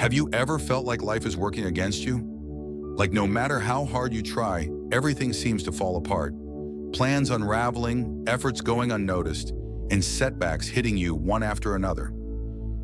Have you ever felt like life is working against you? Like no matter how hard you try, everything seems to fall apart. Plans unraveling, efforts going unnoticed, and setbacks hitting you one after another.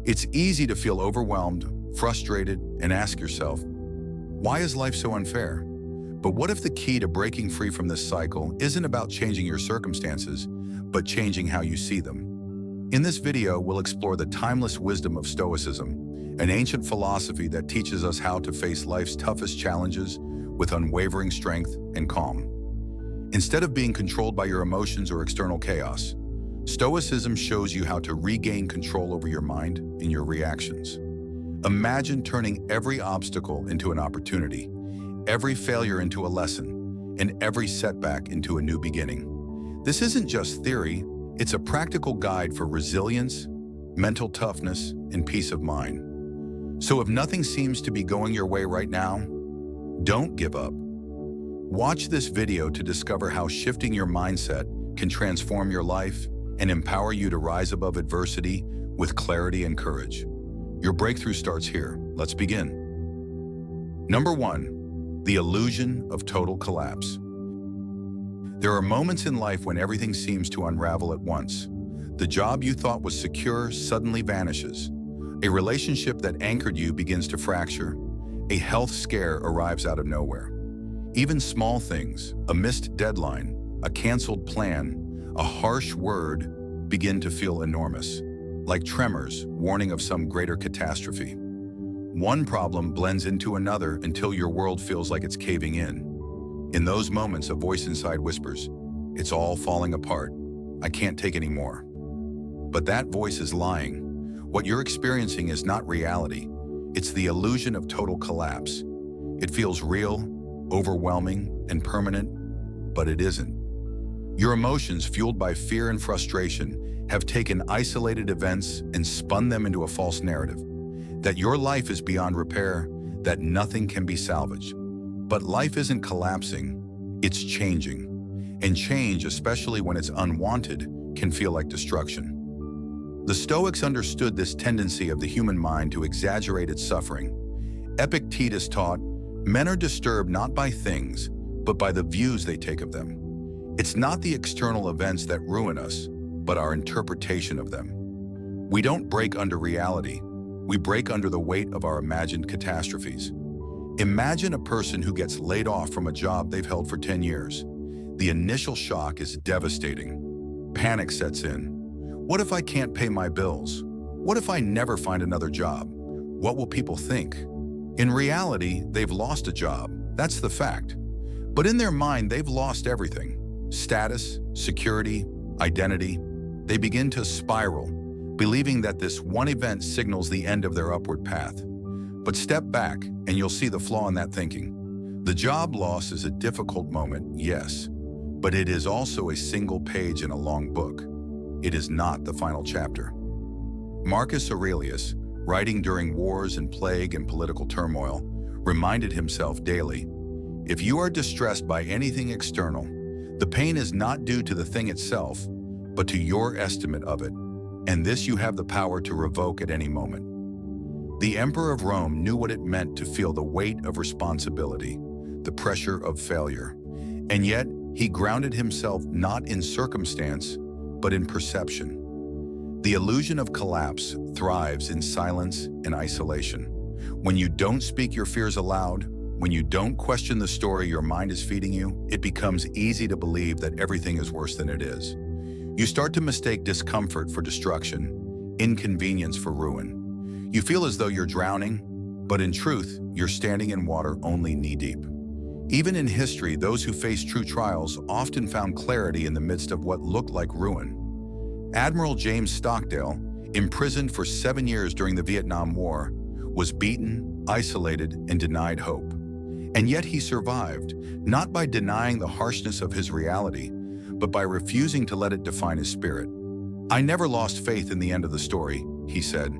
It's easy to feel overwhelmed, frustrated, and ask yourself, why is life so unfair? But what if the key to breaking free from this cycle isn't about changing your circumstances, but changing how you see them? In this video, we'll explore the timeless wisdom of Stoicism, an ancient philosophy that teaches us how to face life's toughest challenges with unwavering strength and calm. Instead of being controlled by your emotions or external chaos, Stoicism shows you how to regain control over your mind and your reactions. Imagine turning every obstacle into an opportunity, every failure into a lesson, and every setback into a new beginning. This isn't just theory, it's a practical guide for resilience, mental toughness, and peace of mind. So if nothing seems to be going your way right now, don't give up. Watch this video to discover how shifting your mindset can transform your life and empower you to rise above adversity with clarity and courage. Your breakthrough starts here. Let's begin. Number 1, the illusion of total collapse. There are moments in life when everything seems to unravel at once. The job you thought was secure suddenly vanishes. A relationship that anchored you begins to fracture. A health scare arrives out of nowhere. Even small things, a missed deadline, a canceled plan, a harsh word begin to feel enormous, like tremors warning of some greater catastrophe. One problem blends into another until your world feels like it's caving in. In those moments, a voice inside whispers, "It's all falling apart. I can't take any more." But that voice is lying. What you're experiencing is not reality. It's the illusion of total collapse. It feels real, overwhelming, and permanent, but it isn't. Your emotions, fueled by fear and frustration, have taken isolated events and spun them into a false narrative. That your life is beyond repair, that nothing can be salvaged. But life isn't collapsing, it's changing. And change, especially when it's unwanted, can feel like destruction. The Stoics understood this tendency of the human mind to exaggerate its suffering. Epictetus taught, men are disturbed not by things, but by the views they take of them. It's not the external events that ruin us, but our interpretation of them. We don't break under reality, we break under the weight of our imagined catastrophes. Imagine a person who gets laid off from a job they've held for 10 years. The initial shock is devastating. Panic sets in. What if I can't pay my bills? What if I never find another job? What will people think? In reality, they've lost a job. That's the fact. But in their mind, they've lost everything. Status, security, identity. They begin to spiral, believing that this one event signals the end of their upward path. But step back, and you'll see the flaw in that thinking. The job loss is a difficult moment, yes, but it is also a single page in a long book. It is not the final chapter. Marcus Aurelius, writing during wars and plague and political turmoil, reminded himself daily, if you are distressed by anything external, the pain is not due to the thing itself, but to your estimate of it, and this you have the power to revoke at any moment. The Emperor of Rome knew what it meant to feel the weight of responsibility, the pressure of failure, and yet he grounded himself not in circumstance, but in perception. The illusion of collapse thrives in silence and isolation. When you don't speak your fears aloud, when you don't question the story your mind is feeding you, it becomes easy to believe that everything is worse than it is. You start to mistake discomfort for destruction, inconvenience for ruin. You feel as though you're drowning, but in truth, you're standing in water only knee-deep. Even in history, those who faced true trials often found clarity in the midst of what looked like ruin. Admiral James Stockdale, imprisoned for 7 years during the Vietnam War, was beaten, isolated, and denied hope. And yet he survived, not by denying the harshness of his reality, but by refusing to let it define his spirit. "I never lost faith in the end of the story," he said.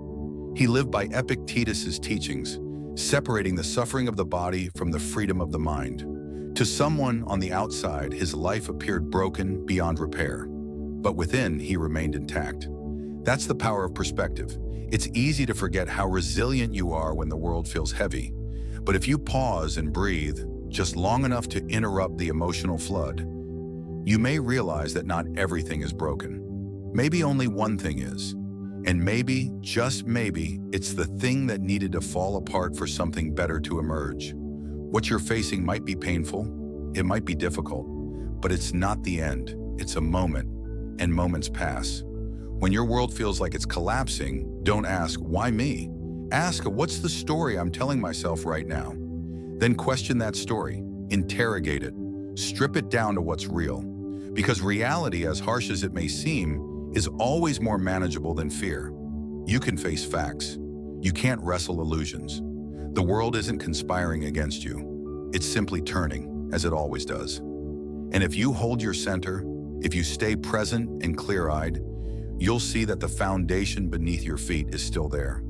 He lived by Epictetus's teachings, separating the suffering of the body from the freedom of the mind. To someone on the outside, his life appeared broken beyond repair, but within he remained intact. That's the power of perspective. It's easy to forget how resilient you are when the world feels heavy. But if you pause and breathe just long enough to interrupt the emotional flood, you may realize that not everything is broken. Maybe only one thing is. And maybe, just maybe, it's the thing that needed to fall apart for something better to emerge. What you're facing might be painful, it might be difficult, but it's not the end. It's a moment, and moments pass. When your world feels like it's collapsing, don't ask, why me? Ask, what's the story I'm telling myself right now? Then question that story, interrogate it, strip it down to what's real. Because reality, as harsh as it may seem, is always more manageable than fear. You can face facts. You can't wrestle illusions. The world isn't conspiring against you. It's simply turning, as it always does. And if you hold your center, if you stay present and clear-eyed, you'll see that the foundation beneath your feet is still there.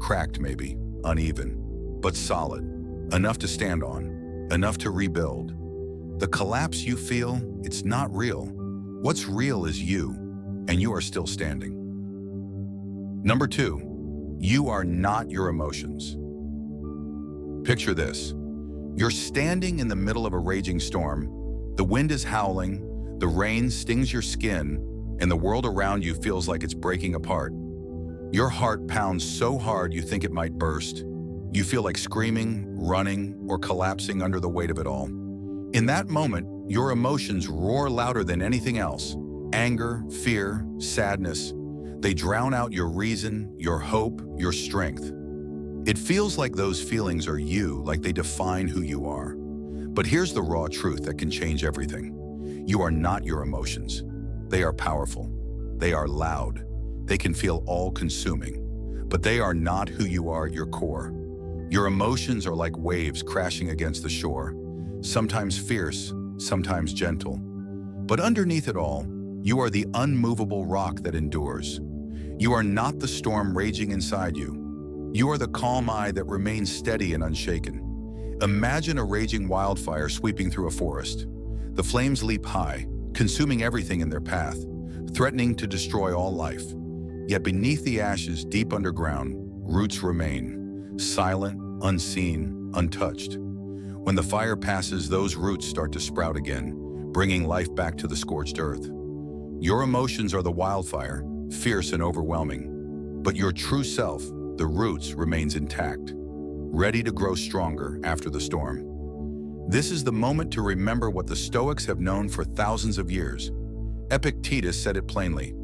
Cracked maybe, uneven, but solid. Enough to stand on, enough to rebuild. The collapse you feel, it's not real. What's real is you, and you are still standing. Number 2, you are not your emotions. Picture this. You're standing in the middle of a raging storm. The wind is howling, the rain stings your skin, and the world around you feels like it's breaking apart. Your heart pounds so hard you think it might burst. You feel like screaming, running, or collapsing under the weight of it all. In that moment, your emotions roar louder than anything else. Anger, fear, sadness. They drown out your reason, your hope, your strength. It feels like those feelings are you, like they define who you are. But here's the raw truth that can change everything. You are not your emotions. They are powerful. They are loud. They can feel all-consuming. But they are not who you are at your core. Your emotions are like waves crashing against the shore, sometimes fierce, sometimes gentle. But underneath it all, you are the unmovable rock that endures. You are not the storm raging inside you. You are the calm eye that remains steady and unshaken. Imagine a raging wildfire sweeping through a forest. The flames leap high, consuming everything in their path, threatening to destroy all life. Yet beneath the ashes, deep underground, roots remain, silent, unseen, untouched. When the fire passes, those roots start to sprout again, bringing life back to the scorched earth. Your emotions are the wildfire, fierce and overwhelming. But your true self, the roots, remains intact, ready to grow stronger after the storm. This is the moment to remember what the Stoics have known for thousands of years. Epictetus said it plainly.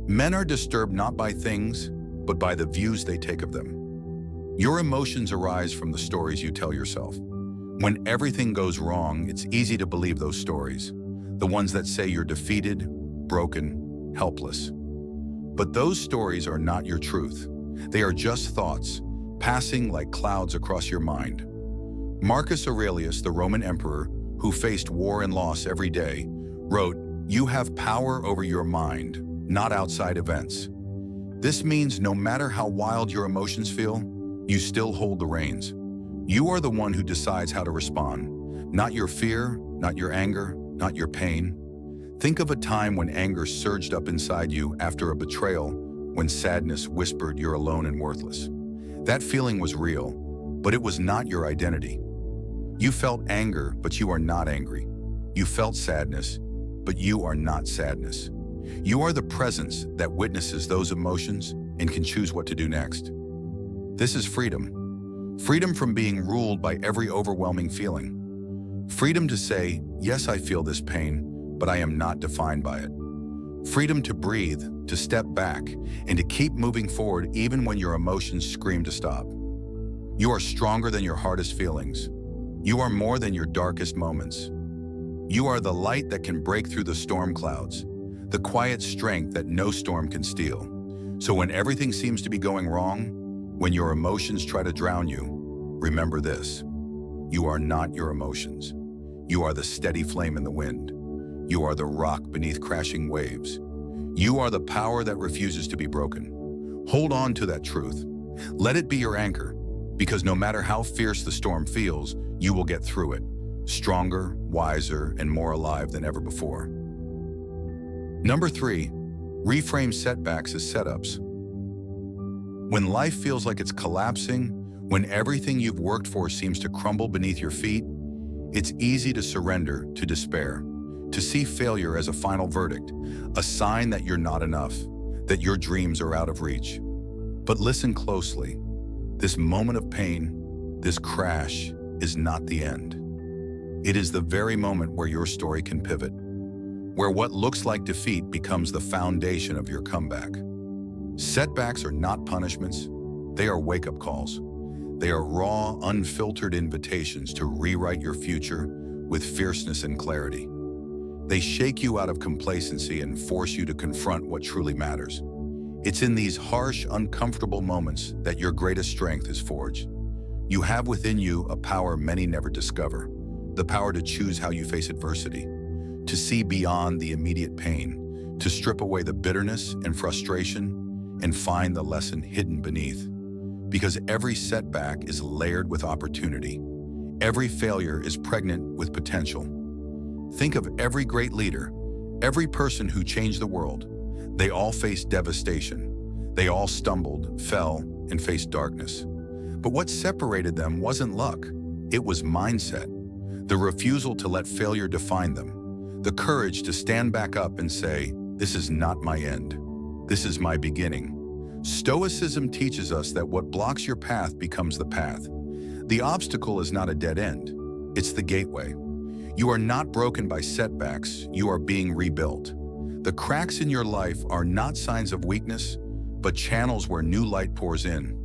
Men are disturbed not by things, but by the views they take of them. Your emotions arise from the stories you tell yourself. When everything goes wrong, it's easy to believe those stories, the ones that say you're defeated, broken, helpless. But those stories are not your truth. They are just thoughts, passing like clouds across your mind. Marcus Aurelius, the Roman emperor, who faced war and loss every day, wrote, "You have power over your mind, not outside events." This means no matter how wild your emotions feel, you still hold the reins. You are the one who decides how to respond, not your fear, not your anger, not your pain. Think of a time when anger surged up inside you after a betrayal, when sadness whispered you're alone and worthless. That feeling was real, but it was not your identity. You felt anger, but you are not angry. You felt sadness, but you are not sadness. You are the presence that witnesses those emotions and can choose what to do next. This is freedom. Freedom from being ruled by every overwhelming feeling. Freedom to say, yes, I feel this pain, but I am not defined by it. Freedom to breathe, to step back, and to keep moving forward even when your emotions scream to stop. You are stronger than your hardest feelings. You are more than your darkest moments. You are the light that can break through the storm clouds, the quiet strength that no storm can steal. So when everything seems to be going wrong, when your emotions try to drown you, remember this: you are not your emotions. You are the steady flame in the wind. You are the rock beneath crashing waves. You are the power that refuses to be broken. Hold on to that truth. Let it be your anchor, because no matter how fierce the storm feels, you will get through it, stronger, wiser, and more alive than ever before. Number 3, Reframe setbacks as setups. When life feels like it's collapsing, when everything you've worked for seems to crumble beneath your feet, it's easy to surrender to despair, to see failure as a final verdict, a sign that you're not enough, that your dreams are out of reach. But listen closely. This moment of pain, this crash, is not the end. It is the very moment where your story can pivot, where what looks like defeat becomes the foundation of your comeback. Setbacks are not punishments, they are wake-up calls. They are raw, unfiltered invitations to rewrite your future with fierceness and clarity. They shake you out of complacency and force you to confront what truly matters. It's in these harsh, uncomfortable moments that your greatest strength is forged. You have within you a power many never discover, the power to choose how you face adversity, to see beyond the immediate pain, to strip away the bitterness and frustration, and find the lesson hidden beneath. Because every setback is layered with opportunity. Every failure is pregnant with potential. Think of every great leader, every person who changed the world. They all faced devastation. They all stumbled, fell, and faced darkness. But what separated them wasn't luck. It was mindset. The refusal to let failure define them. The courage to stand back up and say, "This is not my end. This is my beginning." Stoicism teaches us that what blocks your path becomes the path. The obstacle is not a dead end. It's the gateway. You are not broken by setbacks. You are being rebuilt. The cracks in your life are not signs of weakness, but channels where new light pours in.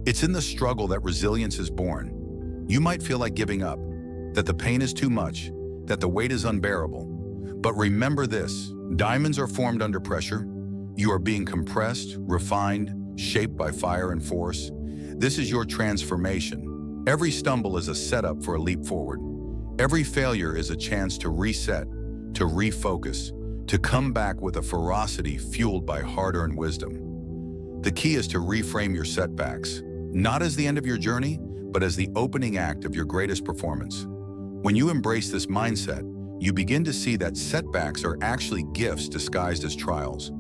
It's in the struggle that resilience is born. You might feel like giving up, that the pain is too much, that the weight is unbearable. But remember this, diamonds are formed under pressure. You are being compressed, refined, shaped by fire and force. This is your transformation. Every stumble is a setup for a leap forward. Every failure is a chance to reset, to refocus, to come back with a ferocity fueled by hard-earned wisdom. The key is to reframe your setbacks, not as the end of your journey, but as the opening act of your greatest performance. When you embrace this mindset, you begin to see that setbacks are actually gifts disguised as trials.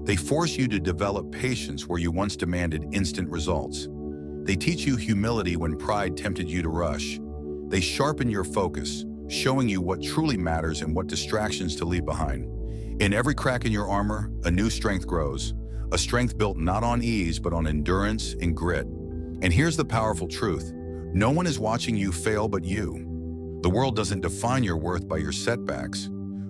They force you to develop patience where you once demanded instant results. They teach you humility when pride tempted you to rush. They sharpen your focus, showing you what truly matters and what distractions to leave behind. In every crack in your armor, a new strength grows, a strength built not on ease, but on endurance and grit. And here's the powerful truth. No one is watching you fail but you. The world doesn't define your worth by your setbacks.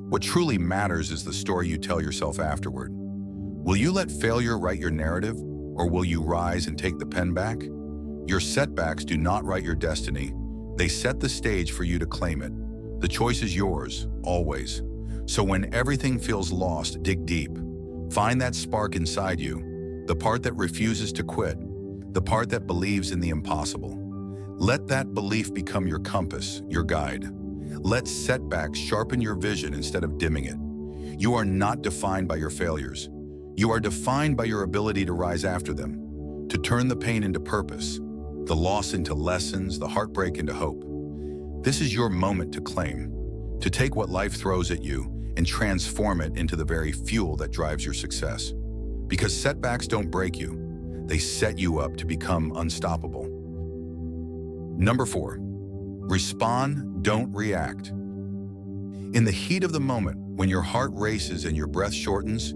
What truly matters is the story you tell yourself afterward. Will you let failure write your narrative, or will you rise and take the pen back? Your setbacks do not write your destiny. They set the stage for you to claim it. The choice is yours, always. So when everything feels lost, dig deep. Find that spark inside you, the part that refuses to quit, the part that believes in the impossible. Let that belief become your compass, your guide. Let setbacks sharpen your vision instead of dimming it. You are not defined by your failures. You are defined by your ability to rise after them, to turn the pain into purpose, the loss into lessons, the heartbreak into hope. This is your moment to claim, to take what life throws at you and transform it into the very fuel that drives your success. Because setbacks don't break you, they set you up to become unstoppable. Number 4, respond, don't react. In the heat of the moment, when your heart races and your breath shortens,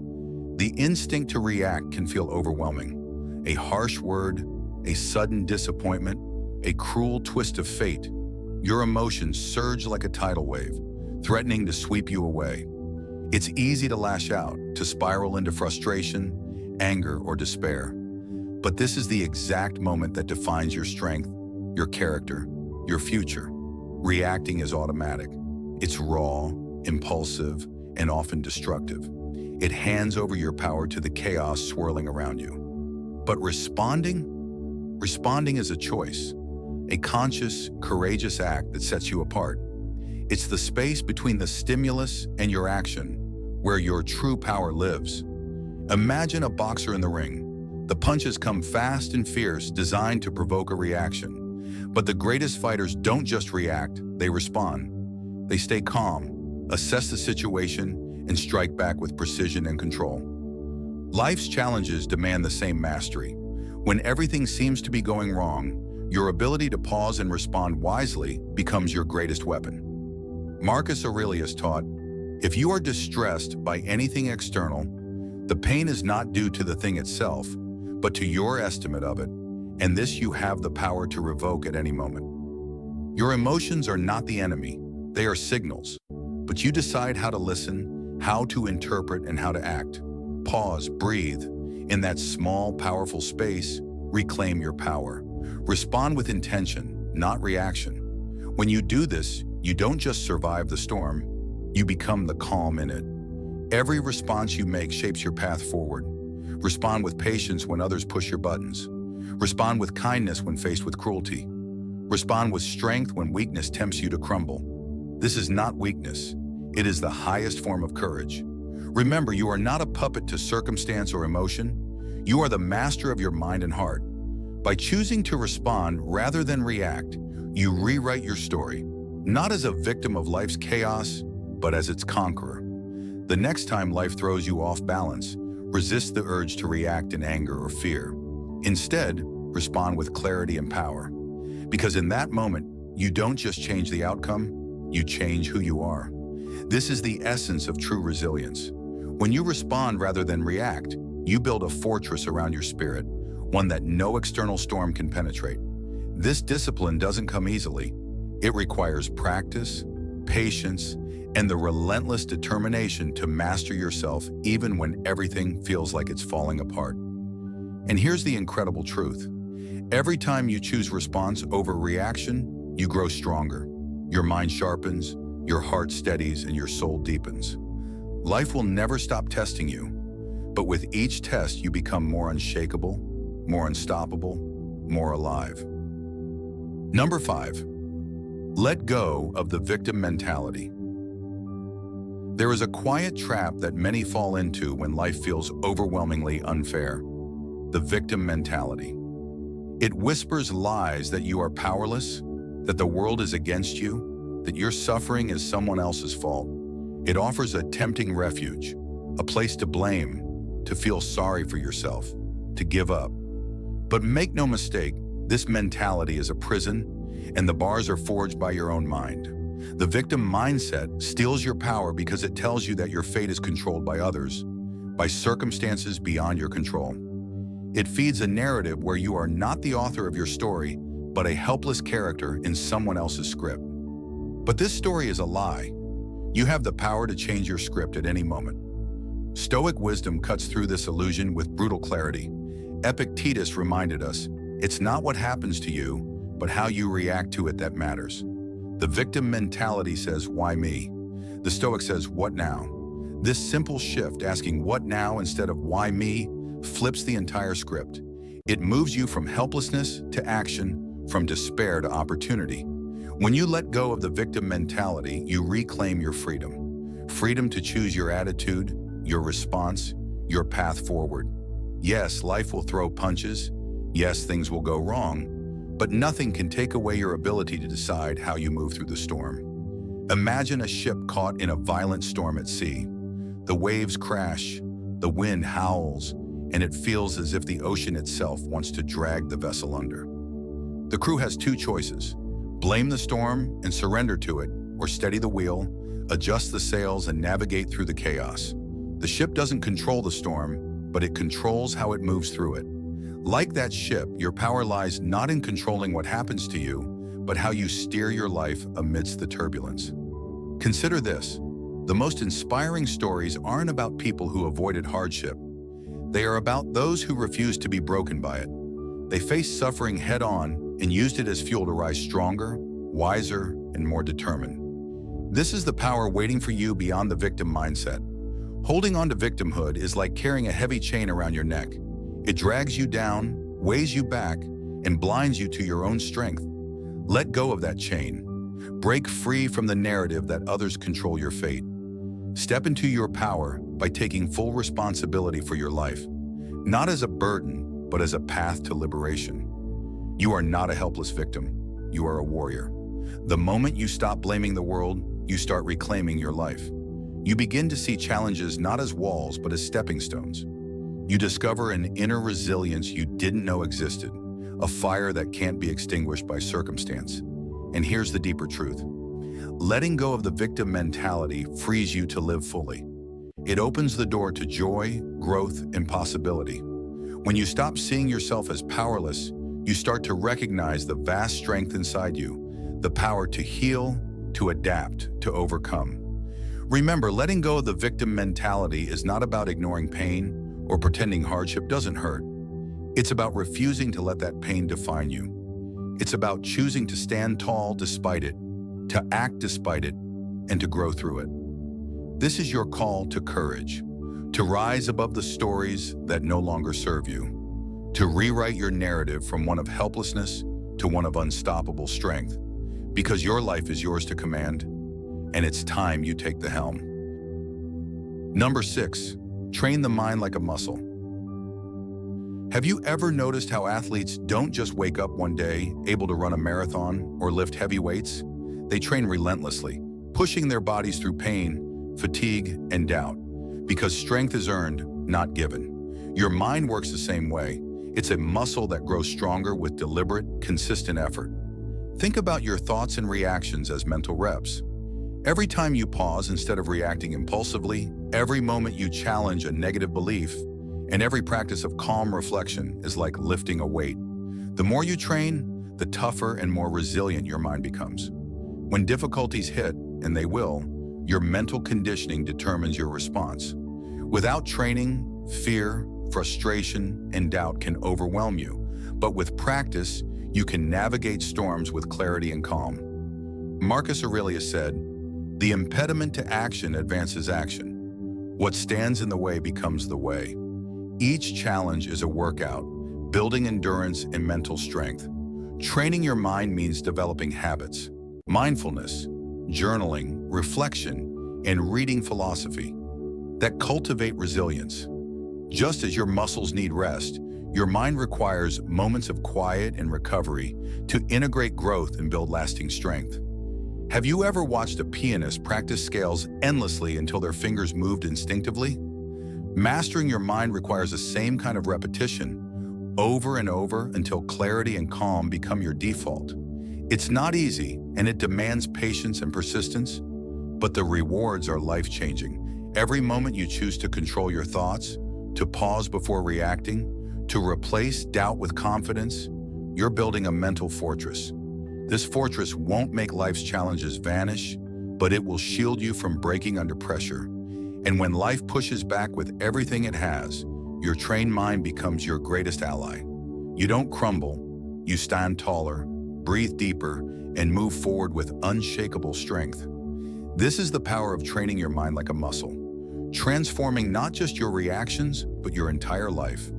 the instinct to react can feel overwhelming. A harsh word, a sudden disappointment, a cruel twist of fate. Your emotions surge like a tidal wave, threatening to sweep you away. It's easy to lash out, to spiral into frustration, anger, or despair. But this is the exact moment that defines your strength, your character, your future. Reacting is automatic. It's raw, impulsive, and often destructive. It hands over your power to the chaos swirling around you. But responding is a choice, a conscious, courageous act that sets you apart. It's the space between the stimulus and your action, where your true power lives. Imagine a boxer in the ring. The punches come fast and fierce, designed to provoke a reaction. But the greatest fighters don't just react, they respond. They stay calm, assess the situation, and strike back with precision and control. Life's challenges demand the same mastery. When everything seems to be going wrong, your ability to pause and respond wisely becomes your greatest weapon. Marcus Aurelius taught, "If you are distressed by anything external, the pain is not due to the thing itself, but to your estimate of it, and this you have the power to revoke at any moment." Your emotions are not the enemy, they are signals, but you decide how to listen, how to interpret, and how to act. Pause, breathe. In that small, powerful space, reclaim your power. Respond with intention, not reaction. When you do this, you don't just survive the storm, you become the calm in it. Every response you make shapes your path forward. Respond with patience when others push your buttons. Respond with kindness when faced with cruelty. Respond with strength when weakness tempts you to crumble. This is not weakness. It is the highest form of courage. Remember, you are not a puppet to circumstance or emotion. You are the master of your mind and heart. By choosing to respond rather than react, you rewrite your story, not as a victim of life's chaos, but as its conqueror. The next time life throws you off balance, resist the urge to react in anger or fear. Instead, respond with clarity and power. Because in that moment, you don't just change the outcome, you change who you are. This is the essence of true resilience. When you respond rather than react, you build a fortress around your spirit, one that no external storm can penetrate. This discipline doesn't come easily. It requires practice, patience, and the relentless determination to master yourself even when everything feels like it's falling apart. And here's the incredible truth. Every time you choose response over reaction, you grow stronger. Your mind sharpens, your heart steadies, and your soul deepens. Life will never stop testing you, but with each test you become more unshakable, more unstoppable, more alive. Number 5, let go of the victim mentality. There is a quiet trap that many fall into when life feels overwhelmingly unfair: the victim mentality. It whispers lies that you are powerless, that the world is against you, that your suffering is someone else's fault. It offers a tempting refuge, a place to blame, to feel sorry for yourself, to give up. But make no mistake, this mentality is a prison, and the bars are forged by your own mind. The victim mindset steals your power because it tells you that your fate is controlled by others, by circumstances beyond your control. It feeds a narrative where you are not the author of your story, but a helpless character in someone else's script. But this story is a lie. You have the power to change your script at any moment. Stoic wisdom cuts through this illusion with brutal clarity. Epictetus reminded us, it's not what happens to you, but how you react to it that matters. The victim mentality says, why me? The Stoic says, what now? This simple shift, asking what now instead of why me, flips the entire script. It moves you from helplessness to action, from despair to opportunity. When you let go of the victim mentality, you reclaim your freedom. Freedom to choose your attitude, your response, your path forward. Yes, life will throw punches. Yes, things will go wrong. But nothing can take away your ability to decide how you move through the storm. Imagine a ship caught in a violent storm at sea. The waves crash, the wind howls, and it feels as if the ocean itself wants to drag the vessel under. The crew has two choices: blame the storm and surrender to it, or steady the wheel, adjust the sails, and navigate through the chaos. The ship doesn't control the storm, but it controls how it moves through it. Like that ship, your power lies not in controlling what happens to you, but how you steer your life amidst the turbulence. Consider this: the most inspiring stories aren't about people who avoided hardship. They are about those who refused to be broken by it. They faced suffering head-on and used it as fuel to rise stronger, wiser, and more determined. This is the power waiting for you beyond the victim mindset. Holding on to victimhood is like carrying a heavy chain around your neck. It drags you down, weighs you back, and blinds you to your own strength. Let go of that chain. Break free from the narrative that others control your fate. Step into your power by taking full responsibility for your life, not as a burden, but as a path to liberation. You are not a helpless victim. You are a warrior. The moment you stop blaming the world, you start reclaiming your life. You begin to see challenges not as walls, but as stepping stones. You discover an inner resilience you didn't know existed, a fire that can't be extinguished by circumstance. And here's the deeper truth. Letting go of the victim mentality frees you to live fully. It opens the door to joy, growth, and possibility. When you stop seeing yourself as powerless, you start to recognize the vast strength inside you, the power to heal, to adapt, to overcome. Remember, letting go of the victim mentality is not about ignoring pain or pretending hardship doesn't hurt. It's about refusing to let that pain define you. It's about choosing to stand tall despite it, to act despite it, and to grow through it. This is your call to courage, to rise above the stories that no longer serve you, to rewrite your narrative from one of helplessness to one of unstoppable strength, because your life is yours to command, and it's time you take the helm. Number 6, train the mind like a muscle. Have you ever noticed how athletes don't just wake up one day able to run a marathon or lift heavy weights? They train relentlessly, pushing their bodies through pain, fatigue, and doubt, because strength is earned, not given. Your mind works the same way. It's a muscle that grows stronger with deliberate, consistent effort. Think about your thoughts and reactions as mental reps. Every time you pause instead of reacting impulsively, every moment you challenge a negative belief, and every practice of calm reflection is like lifting a weight. The more you train, the tougher and more resilient your mind becomes. When difficulties hit, and they will, your mental conditioning determines your response. Without training, fear, frustration, and doubt can overwhelm you. But with practice, you can navigate storms with clarity and calm. Marcus Aurelius said, "The impediment to action advances action. What stands in the way becomes the way." Each challenge is a workout, building endurance and mental strength. Training your mind means developing habits, mindfulness, journaling, reflection, and reading philosophy that cultivate resilience. Just as your muscles need rest, your mind requires moments of quiet and recovery to integrate growth and build lasting strength. Have you ever watched a pianist practice scales endlessly until their fingers moved instinctively? Mastering your mind requires the same kind of repetition, over and over until clarity and calm become your default. It's not easy, and it demands patience and persistence, but the rewards are life-changing. Every moment you choose to control your thoughts, to pause before reacting, to replace doubt with confidence, you're building a mental fortress. This fortress won't make life's challenges vanish, but it will shield you from breaking under pressure. And when life pushes back with everything it has, your trained mind becomes your greatest ally. You don't crumble, you stand taller, breathe deeper, and move forward with unshakable strength. This is the power of training your mind like a muscle, transforming not just your reactions, but your entire life.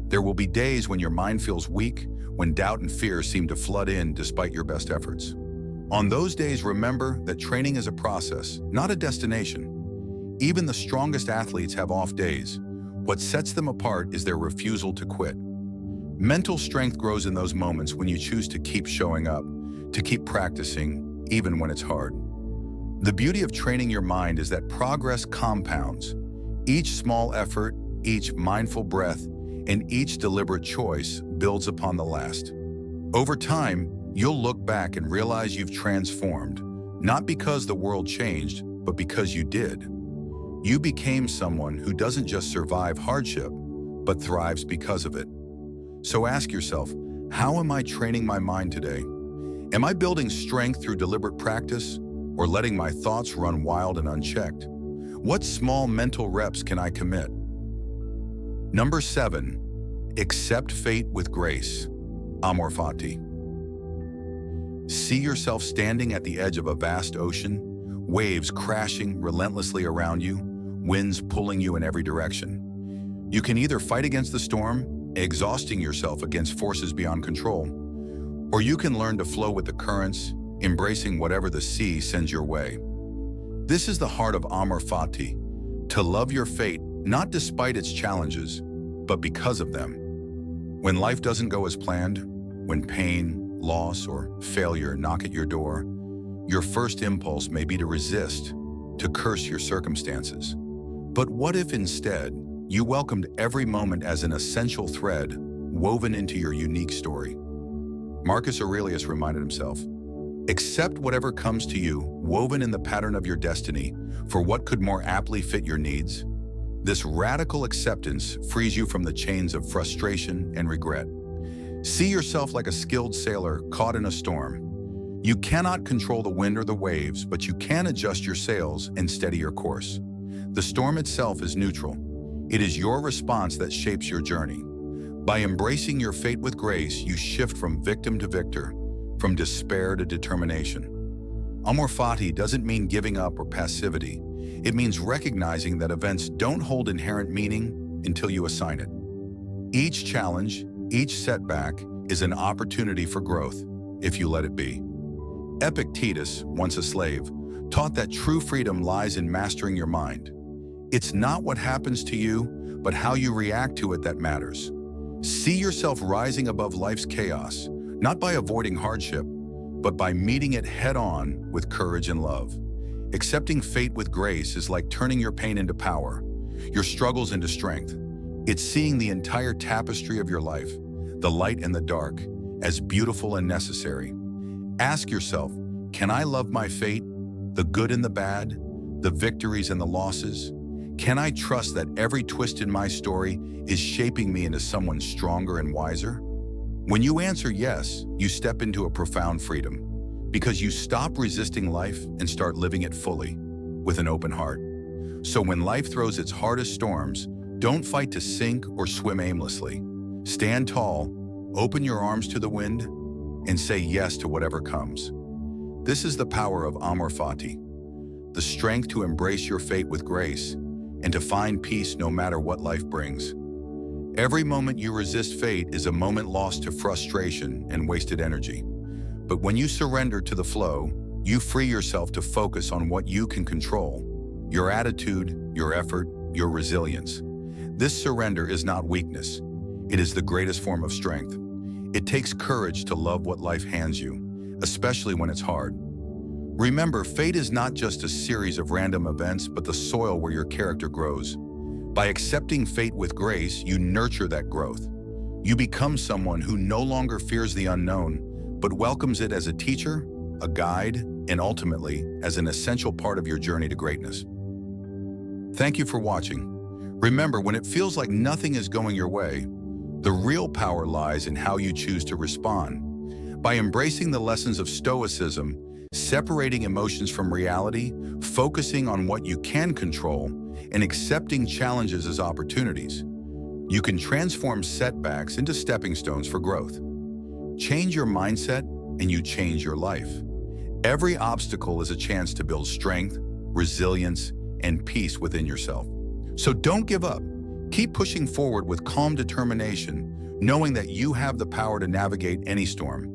There will be days when your mind feels weak, when doubt and fear seem to flood in despite your best efforts. On those days, remember that training is a process, not a destination. Even the strongest athletes have off days. What sets them apart is their refusal to quit. Mental strength grows in those moments when you choose to keep showing up, to keep practicing, even when it's hard. The beauty of training your mind is that progress compounds. Each small effort, each mindful breath, and each deliberate choice builds upon the last. Over time, you'll look back and realize you've transformed, not because the world changed, but because you did. You became someone who doesn't just survive hardship, but thrives because of it. So ask yourself, how am I training my mind today? Am I building strength through deliberate practice, or letting my thoughts run wild and unchecked? What small mental reps can I commit? Number 7, accept fate with grace. Amor fati. See yourself standing at the edge of a vast ocean, waves crashing relentlessly around you, winds pulling you in every direction. You can either fight against the storm, exhausting yourself against forces beyond control, or you can learn to flow with the currents, embracing whatever the sea sends your way. This is the heart of Amor fati, to love your fate not despite its challenges, but because of them. When life doesn't go as planned, when pain, loss, or failure knock at your door, your first impulse may be to resist, to curse your circumstances. But what if instead You welcomed every moment as an essential thread woven into your unique story. Marcus Aurelius reminded himself, "Accept whatever comes to you, woven in the pattern of your destiny, for what could more aptly fit your needs?" This radical acceptance frees you from the chains of frustration and regret. See yourself like a skilled sailor caught in a storm. You cannot control the wind or the waves, but you can adjust your sails and steady your course. The storm itself is neutral. It is your response that shapes your journey. By embracing your fate with grace, you shift from victim to victor, from despair to determination. Amor fati doesn't mean giving up or passivity. It means recognizing that events don't hold inherent meaning until you assign it. Each challenge, each setback is an opportunity for growth, if you let it be. Epictetus, once a slave, taught that true freedom lies in mastering your mind. It's not what happens to you, but how you react to it that matters. See yourself rising above life's chaos, not by avoiding hardship, but by meeting it head-on with courage and love. Accepting fate with grace is like turning your pain into power, your struggles into strength. It's seeing the entire tapestry of your life, the light and the dark, as beautiful and necessary. Ask yourself, can I love my fate, the good and the bad, the victories and the losses? Can I trust that every twist in my story is shaping me into someone stronger and wiser? When you answer yes, you step into a profound freedom, because you stop resisting life and start living it fully, with an open heart. So when life throws its hardest storms, don't fight to sink or swim aimlessly. Stand tall, open your arms to the wind, and say yes to whatever comes. This is the power of amor fati, the strength to embrace your fate with grace and to find peace no matter what life brings. Every moment you resist fate is a moment lost to frustration and wasted energy. But when you surrender to the flow, you free yourself to focus on what you can control: your attitude, your effort, your resilience. This surrender is not weakness. It is the greatest form of strength. It takes courage to love what life hands you, especially when it's hard. Remember, fate is not just a series of random events, but the soil where your character grows. By accepting fate with grace, you nurture that growth. You become someone who no longer fears the unknown, but welcomes it as a teacher, a guide, and ultimately as an essential part of your journey to greatness. Thank you for watching. Remember, when it feels like nothing is going your way, the real power lies in how you choose to respond. By embracing the lessons of Stoicism, separating emotions from reality, focusing on what you can control, and accepting challenges as opportunities, you can transform setbacks into stepping stones for growth. Change your mindset and you change your life. Every obstacle is a chance to build strength, resilience, and peace within yourself. So don't give up. Keep pushing forward with calm determination, knowing that you have the power to navigate any storm.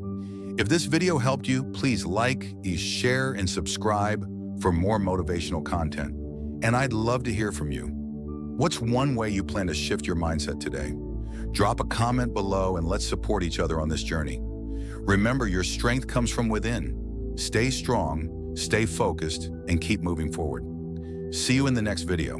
If this video helped you, please like, share, and subscribe for more motivational content. And I'd love to hear from you. What's one way you plan to shift your mindset today? Drop a comment below and let's support each other on this journey. Remember, your strength comes from within. Stay strong, stay focused, and keep moving forward. See you in the next video.